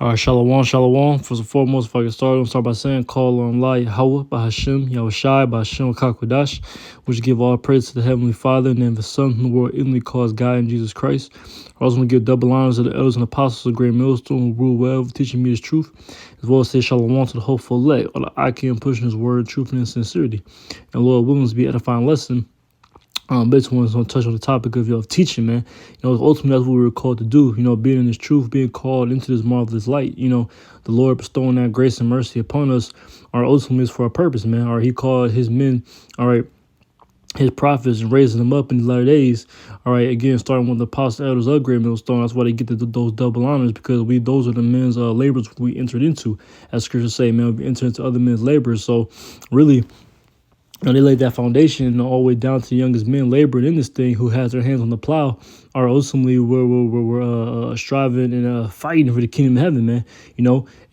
All right, shalom, shalom. First and foremost, if I can start, I'm going to start by saying, call on Allah, Yahweh, by Hashem, Yahawashi, by Hashem, Kakwadash, which give all praise to the Heavenly Father, and then the Son, whom the world instantly calls God in Jesus Christ. I also want to give double honors to the elders and apostles of the great millstone who rule well, teaching me His truth, as well as say shalom to the hopeful elect, all the Akim pushing His word, truth, and sincerity. And Lord willing to be edifying lesson. Basically, I want to touch on the topic of teaching, man. Ultimately, that's what we were called to do. Being in this truth, being called into this marvelous light. The Lord bestowing that grace and mercy upon us are ultimately is for a purpose, man. All right, He called His men, all right, His prophets, and raising them up in the latter days. All right, again, starting with the apostles, elders of Great Millstone. That's why they get those double honors, because those are the men's labors we entered into. As Scripture say, man, we entered into other men's labors. So, really, they laid that foundation all the way down to the youngest men laboring in this thing who has their hands on the plow are ultimately we're striving and fighting for the kingdom of heaven, man.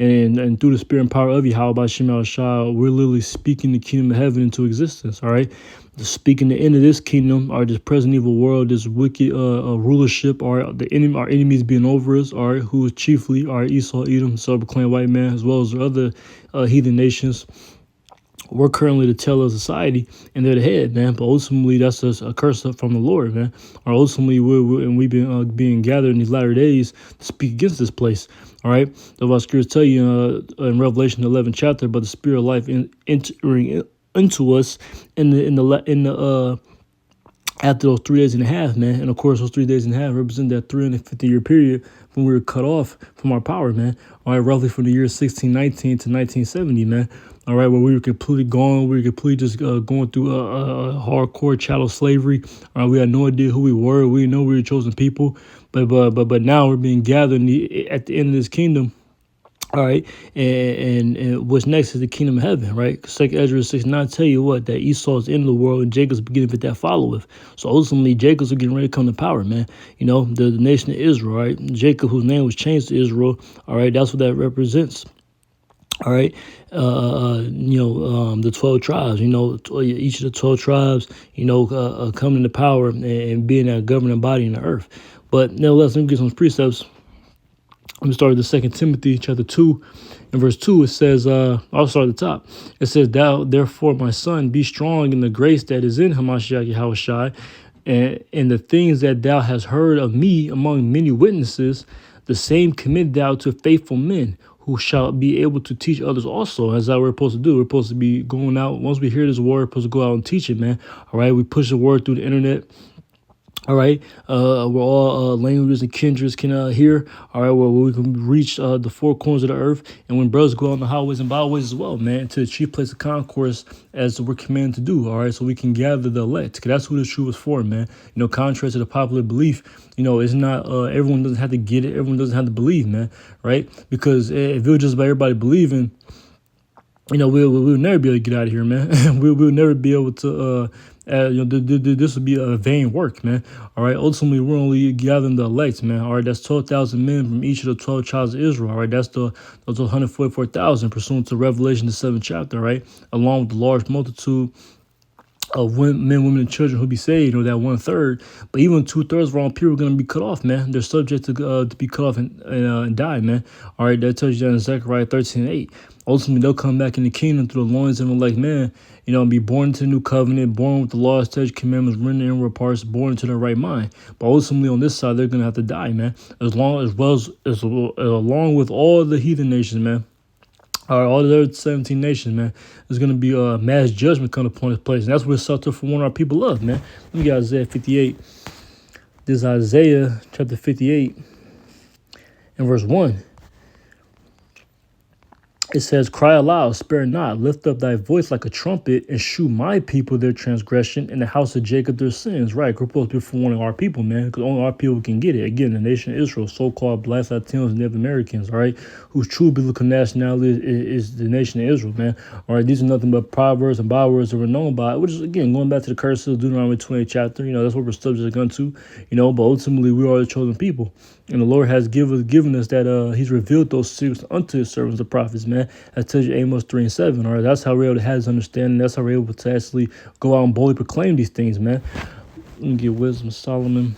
And through the spirit and power of Yahweh by Shem Shah, we're literally speaking the kingdom of heaven into existence. All right, speaking the end of this kingdom, or this present evil world, this wicked rulership, or our enemies being over us, or who is chiefly our Esau, Edom, self-proclaimed white man, as well as the other heathen nations. We're currently the tail of society, and they're the head, man. But ultimately, that's just a curse from the Lord, man. Or ultimately, we've been being gathered in these latter days to speak against this place. All right, the Scriptures tell you in Revelation 11 chapter about the spirit of life entering into us in the after those 3 days and a half, man. And of course, those 3 days and a half represent that 350-year period when we were cut off from our power, man. All right, roughly from the year 1619 to 1970, man. All right, where we were completely gone. We were completely just going through hardcore chattel slavery. All right, we had no idea who we were. We didn't know we were chosen people. But now we're being gathered at the end of this kingdom. All right, and what's next is the kingdom of heaven, right? 2 Ezra 6:9 tell you what, that Esau is in the world and Jacob's beginning with that followeth. So ultimately, Jacob's are getting ready to come to power, man. The nation of Israel, right? Jacob, whose name was changed to Israel, all right, that's what that represents. All right, the 12 tribes, each of the 12 tribes, coming to power and being that governing body in the earth. But nevertheless, let me get some precepts. Let me start with the 2 Timothy chapter 2 and verse 2. It says, I'll start at the top. It says, "Thou, therefore, my son, be strong in the grace that is in Mashayac Yahawashi, and in the things that thou hast heard of me among many witnesses, the same commit thou to faithful men, who shall be able to teach others also." That's how we're supposed to do. We're supposed to be going out. Once we hear this word, we're supposed to go out and teach it, man. All right, we push the word through the internet. All right, we're all languages and kindreds can hear. All right, where we can reach the four corners of the earth, and when brothers go out on the highways and byways as well, man, to the chief place of concourse as we're commanded to do. All right, so we can gather the elect, because that's who the truth is for, man. Contrary to the popular belief, it's not everyone doesn't have to get it. Everyone doesn't have to believe, man. Right? Because if it was just about everybody believing, we'll never be able to get out of here, man. we'll never be able to. This would be a vain work, man. All right. Ultimately, we're only gathering the elect, man. All right. That's 12,000 men from each of the 12 tribes of Israel. All right. That's those 144,000 pursuant to Revelation, the 7th chapter. Right. Along with the large multitude of men, women, and children who be saved, that 1/3. But even 2/3 of our own people are going to be cut off, man. They're subject to be cut off and die, man. All right. That tells you that in Zechariah 13:8. Ultimately, they'll come back in the kingdom through the loins of an elect man, and be born into the new covenant, born with the laws, statutes, commandments, written in inward parts, born into their right mind. But ultimately, on this side, they're going to have to die, man, along with all the heathen nations, man. All the other 17 nations, man. There's going to be a mass judgment coming upon this place. And that's what we're sought to for one of our people love, man. Let me get Isaiah 58. This is Isaiah chapter 58 and verse 1. It says, "Cry aloud, spare not, lift up thy voice like a trumpet, and shew my people their transgression, and the house of Jacob their sins." Right, we're supposed to be for one of our people, man, because only our people can get it. Again, the nation of Israel, so-called Black Latinos and Native Americans, all right, whose true biblical nationality is the nation of Israel, man. All right, these are nothing but proverbs and bywords that we're known by, which is, again, going back to the curses of Deuteronomy 28 chapter, that's what we're subject unto, but ultimately we are the chosen people. And the Lord has given us that He's revealed those secrets unto His servants, the prophets, man. That tells you Amos 3:7. All right, that's how we're able to have this understanding. That's how we're able to actually go out and boldly proclaim these things, man. Let me get Wisdom of Solomon.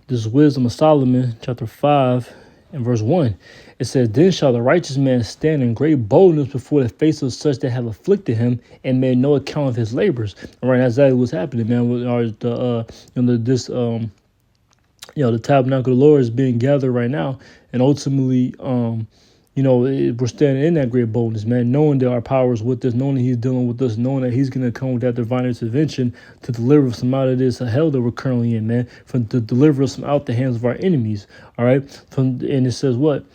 This is Wisdom of Solomon, chapter 5 In verse 1, it says, Then shall the righteous man stand in great boldness before the face of such that have afflicted him and made no account of his labors. All right, that's exactly what's happening, man. The tabernacle of the Lord is being gathered right now, and ultimately, we're standing in that great boldness, man, knowing that our power is with us, knowing that He's dealing with us, knowing that He's going to come with that divine intervention to deliver us out of this hell that we're currently in, man, to deliver us out the hands of our enemies. All right, and it says what?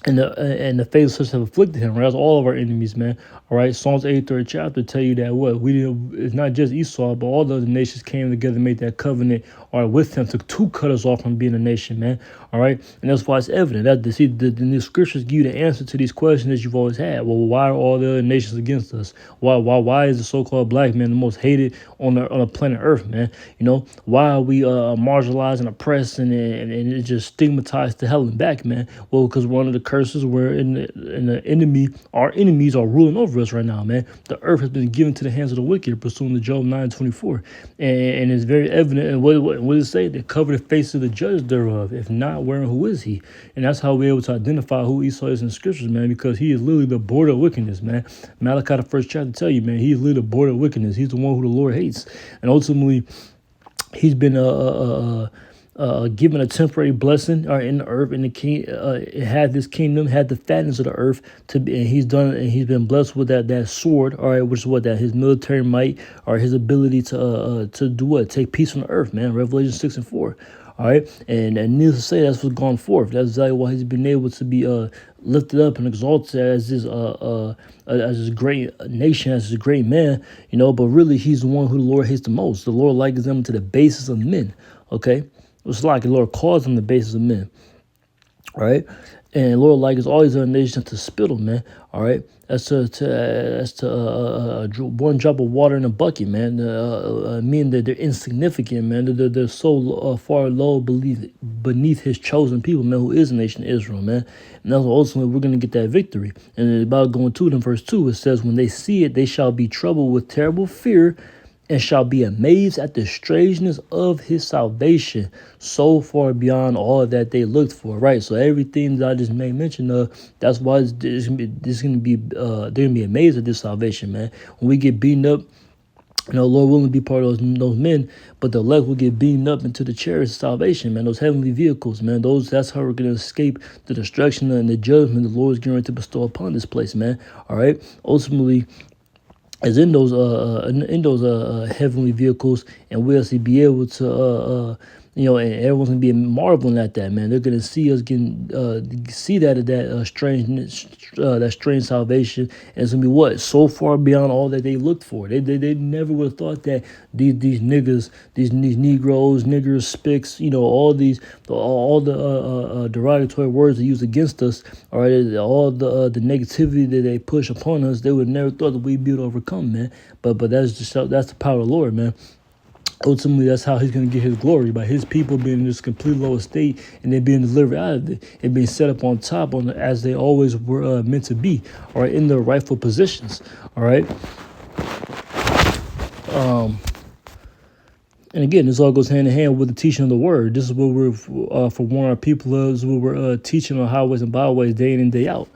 And the face of such have afflicted him, right? That's all of our enemies, man. All right. Psalms 83rd chapter tell you that what it's not just Esau, but all the other nations came together and made that covenant, all right, with him to cut us off from being a nation, man. All right. And that's why it's evident that the scriptures give you the answer to these questions that you've always had. Well, why are all the other nations against us? Why is the so-called black man the most hated on the planet Earth, man? Why are we marginalized and oppressed and it just stigmatized to hell and back, man? Well, because one of the curses where our enemies are ruling over us right now, man. The earth has been given to the hands of the wicked, pursuant to Job 9:24, and it's very evident. And what does it say? They cover the face of the judge thereof. If not, where and who is he? And that's how we're able to identify who Esau is in the scriptures, man, because he is literally the border of wickedness, man. Malachi the first chapter tell you, man, he is literally the border of wickedness. He's the one who the Lord hates, and ultimately, he's been given a temporary blessing in the earth, and the king had this kingdom, had the fatness of the earth to be, and he's been blessed with that sword, all right, which is what, that his military might, or his ability to do what, take peace from the earth, man. Revelation 6:4. All right, and needless to say, that's what's gone forth. That's exactly why he's been able to be lifted up and exalted as this great nation, as this great man, But really, he's the one who the Lord hates the most. The Lord likens them to the basis of men. Okay, it's like the Lord calls them the basis of men. All right, and the Lord likens all these other nations to spittle, man. All right, that's one drop of water in a bucket, man. Meaning that they're insignificant, man. They're so far low beneath His chosen people, man, who is the nation of Israel, man. And that's what ultimately we're going to get that victory. And about going to it in verse 2, it says, When they see it, they shall be troubled with terrible fear, and shall be amazed at the strangeness of His salvation, so far beyond all that they looked for. Right. So everything that I just made mention of, that's why they're gonna be amazed at this salvation, man. When we get beaten up, Lord willing to be part of those men, but the elect will get beaten up into the chariots of salvation, man. Those heavenly vehicles, man. That's how we're gonna escape the destruction and the judgment the Lord is going to bestow upon this place, man. All right. Ultimately, as in those heavenly vehicles, and we'll be able to and everyone's gonna be marveling at that, man. They're gonna see us see that strange salvation, and it's gonna be what, so far beyond all that they looked for. They never would have thought that these niggas, these Negroes, niggers, spics, all the derogatory words they use against us, all right, all the negativity that they push upon us, they would have never thought that we'd be able to overcome, man. But that's the power of the Lord, man. Ultimately, that's how He's going to get His glory, by His people being in this complete lower state and then being delivered out of it and being set up on top as they always were meant to be, all right, in their rightful positions, all right. And again, this all goes hand in hand with the teaching of the word. This is what we're for one our people of. This is what we're teaching on highways and byways day in and day out.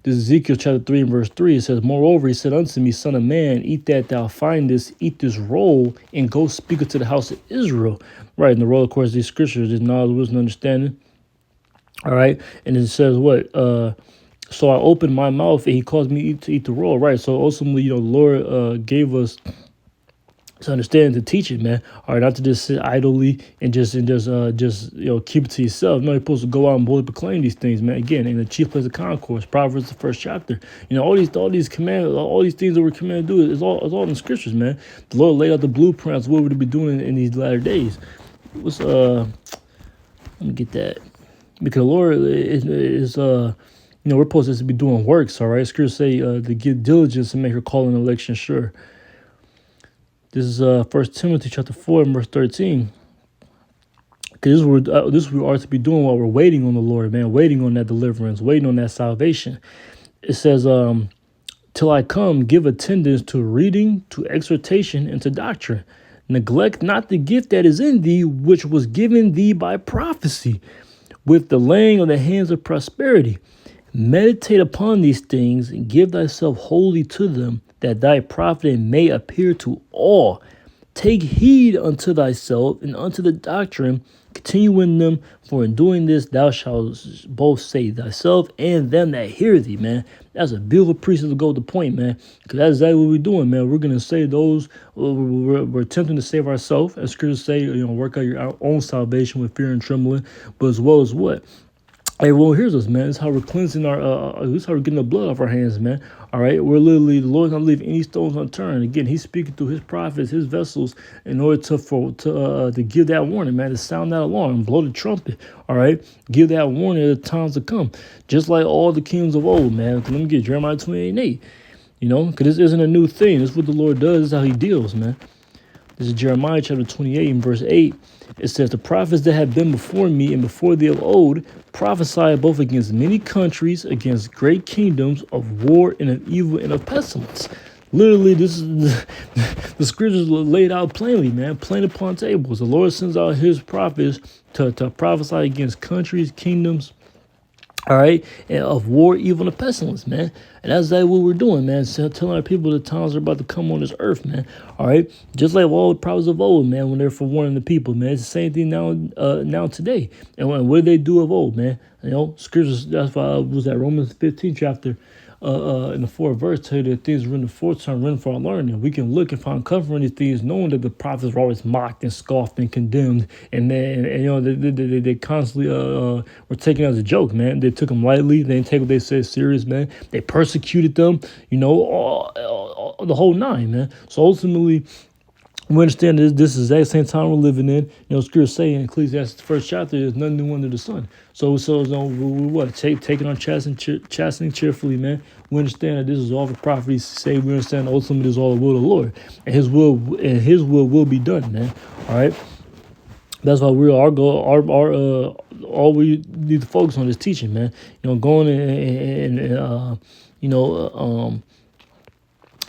This is Ezekiel chapter 3 and verse 3. It says, Moreover, He said unto me, Son of man, eat that thou findest, eat this roll, and go speak it to the house of Israel. Right, and the roll, of course, these scriptures is knowledge, wisdom, understanding. All right, and it says what? So I opened my mouth, and He caused me to eat the roll. Right, so ultimately, the Lord gave us to understand, to teach it, man. All right, not to just sit idly and just keep it to yourself. No, you're supposed to go out and boldly proclaim these things, man. Again, in the chief place of concourse, Proverbs the first chapter. All these commands, all these things that we're commanded to do is all in the scriptures, man. The Lord laid out the blueprints what we're to be doing in these latter days. Let me get that, because the Lord is we're supposed to be doing works. All right, scriptures say to give diligence and make her call and election sure. This is 1 Timothy chapter 4 and verse 13. Because this we are to be doing while we're waiting on the Lord, man, waiting on that deliverance, waiting on that salvation. It says, till I come, give attendance to reading, to exhortation, and to doctrine. Neglect not the gift that is in thee, which was given thee by prophecy, with the laying of the hands of prosperity. Meditate upon these things and give thyself wholly to them, that thy profit may appear to all. Take heed unto thyself and unto the doctrine. Continue in them, for in doing this thou shalt both save thyself and them that hear thee, man. That's a beautiful precept to go to the point, man. Because that's exactly what we're doing, man. We're going to save those. We're attempting to save ourselves. As scriptures say, work out your own salvation with fear and trembling. But as well as what? Hey, well, here's us, man. This is how we're cleansing this is how we're getting the blood off our hands, man. All right, we're literally, the Lord's not leaving any stones unturned. Again, He's speaking through His prophets, His vessels, in order to give that warning, man, to sound that alarm, blow the trumpet. All right, give that warning at the times to come, just like all the kings of old, man. Let me get Jeremiah 28:8. Because this isn't a new thing. This is what the Lord does. This is how He deals, man. This is Jeremiah chapter 28 and verse 8. It says, the prophets that have been before me and before thee of old prophesied both against many countries, against great kingdoms, of war and of evil and of pestilence. Literally, this is the scriptures laid out plainly, man, plain upon tables. The Lord sends out His prophets to prophesy against countries, kingdoms, all right, and of war, evil, and pestilence, man. And that's exactly what we're doing, man. So telling our people the times are about to come on this earth, man. All right, just like all the prophets of old, man, when they're forewarning the people, man. It's the same thing now today. And what did they do of old, man? Scriptures. That's why it was that Romans 15 chapter. In the 4th verse, tell you that things written in the 4th time written for our learning. We can look and find comfort in these things, knowing that the prophets were always mocked and scoffed and condemned, and they constantly were taken as a joke, man. They took them lightly. They didn't take what they said serious, man. They persecuted them, the whole nine, man. So ultimately, we understand this is the exact same time we're living in. Scripture say in Ecclesiastes, the 1st chapter, there's nothing new under the sun. So we're taking on chastening cheerfully, man. We understand that this is all the prophecies say. We understand ultimately this is all the will of the Lord, and His will be done, man. All right. That's why we're our goal. All we need to focus on is teaching, man. Going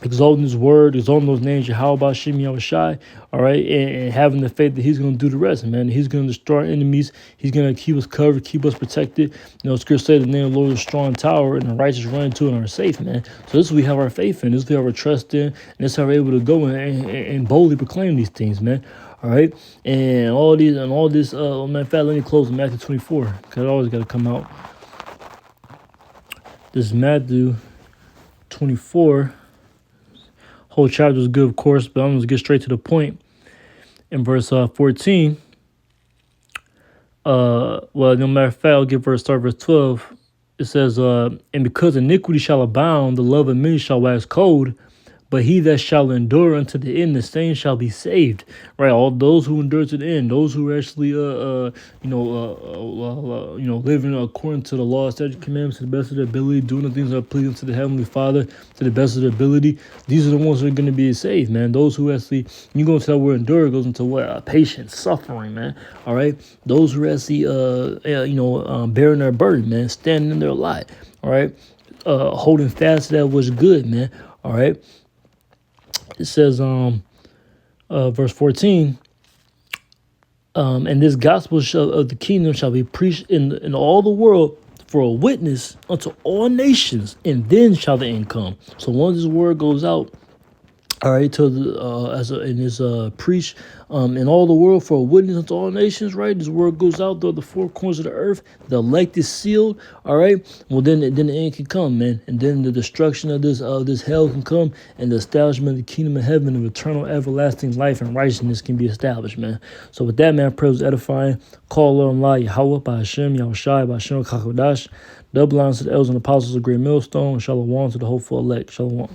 exalting His word, exalting those names, Yahawashi, Yahawashi, all right, and having the faith that He's going to do the rest, man. He's going to destroy our enemies. He's going to keep us covered, keep us protected. Scripture says the name of the Lord is a strong tower, and the righteous run into it and are safe, man. So this is what we have our faith in. This is what we have our trust in, and this is how we're able to go and boldly proclaim these things, man. All right, and all this. Matter of fact, let me close with Matthew 24, because it always got to come out. This is Matthew 24. Whole chapter is good, of course, but I'm going to get straight to the point. In verse 14, no matter of fact, I'll get start verse 12. It says, and because iniquity shall abound, the love of many shall wax cold, but he that shall endure unto the end, the same shall be saved. Right, all those who endure to the end, those who actually, living according to the law, statutes, commandments to the best of their ability, doing the things that are pleasing to the Heavenly Father to the best of their ability. These are the ones that are going to be saved, man. Those who actually, you're going to tell where endure goes into what? Patience, suffering, man. All right, those who actually, bearing their burden, man, standing in their light. All right, holding fast to that was good, man. All right. It says, verse 14, and this gospel of the kingdom shall be preached in all the world for a witness unto all nations, and then shall the end come. So once this word goes out, all right, to the preached in all the world for a witness unto all nations, right? This word goes out to the four corners of the earth. The elect is sealed, all right. Well, then the end can come, man, and then the destruction of this hell can come, and the establishment of the kingdom of heaven of eternal, everlasting life and righteousness can be established, man. So with that, man, prayer was edifying. Call on Allah, Yahweh, by Hashem, Yahawashi, by Hashem, Kakodash. Double honors to the elders and apostles of Great Millstone. Shalom to the hopeful elect. Shalom.